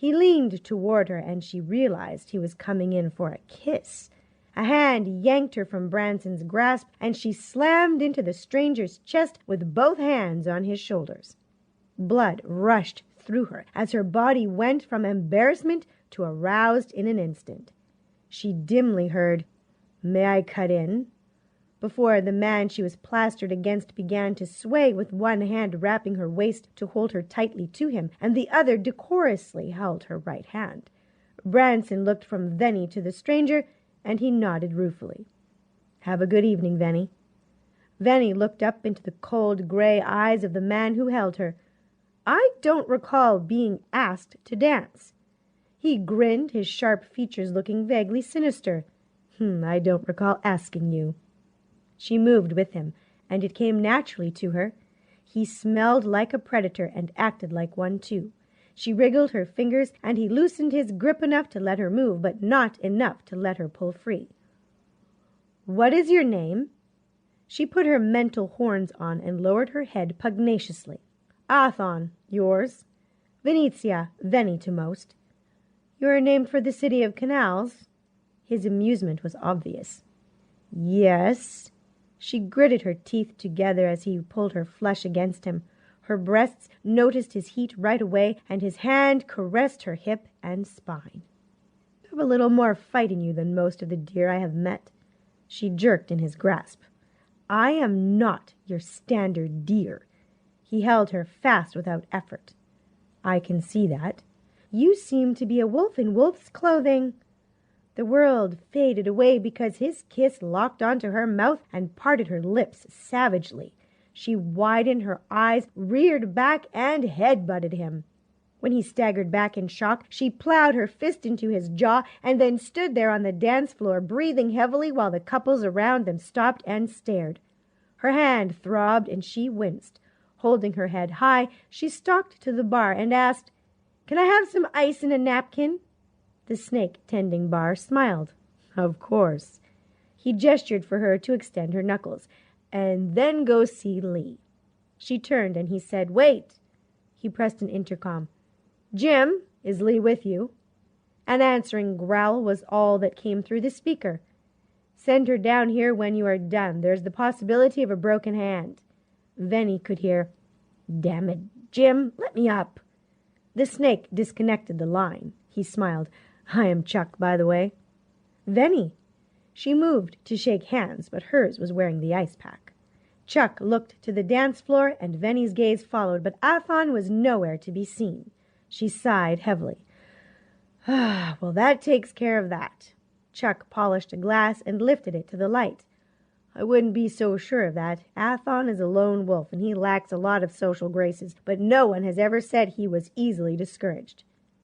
He leaned toward her, and she realized he was coming in for a kiss. A hand yanked her from Branson's grasp, and she slammed into the stranger's chest with both hands on his shoulders. Blood rushed through her as her body went from embarrassment to aroused in an instant. She dimly heard, "May I cut in?" before the man she was plastered against began to sway, with one hand wrapping her waist to hold her tightly to him, and the other decorously held her right hand. Branson looked from Venny to the stranger, and he nodded ruefully. "Have a good evening, Venny." Venny looked up into the cold gray eyes of the man who held her. "I don't recall being asked to dance." He grinned, his sharp features looking vaguely sinister. "I don't recall asking you." She moved with him, and it came naturally to her. He smelled like a predator and acted like one too. She wriggled her fingers, and he loosened his grip enough to let her move, but not enough to let her pull free. "What is your name?" She put her mental horns on and lowered her head pugnaciously. "Athon. Yours?" "Venetia. Venny to most." "You are named for the city of canals?" His amusement was obvious. "Yes." She gritted her teeth together as he pulled her flush against him. Her breasts noticed his heat right away, and his hand caressed her hip and spine. "You have a little more fight in you than most of the deer I have met." She jerked in his grasp. "I am not your standard deer." He held her fast without effort. "I can see that. You seem to be a wolf in wolf's clothing." The world faded away because his kiss locked onto her mouth and parted her lips savagely. She widened her eyes, reared back, and head-butted him. When he staggered back in shock, she plowed her fist into his jaw and then stood there on the dance floor, breathing heavily while the couples around them stopped and stared. Her hand throbbed and she winced. Holding her head high, she stalked to the bar and asked, "Can I have some ice in a napkin?" The snake-tending bar smiled. "Of course." He gestured for her to extend her knuckles. "And then go see Lee." She turned and he said, "Wait." He pressed an intercom. "Jim, is Lee with you?" An answering growl was all that came through the speaker. "Send her down here when you are done. There's the possibility of a broken hand." Venny could hear, "Damn it, Jim, let me up." The snake disconnected the line. He smiled. "I am Chuck, by the way." "Venny." She moved to shake hands, but hers was wearing the ice pack. Chuck looked to the dance floor, and Venny's gaze followed, but Athon was nowhere to be seen. She sighed heavily. "Ah, well, that takes care of that." Chuck polished a glass and lifted it to the light. "I wouldn't be so sure of that. Athon is a lone wolf, and he lacks a lot of social graces, but no one has ever said he was easily discouraged.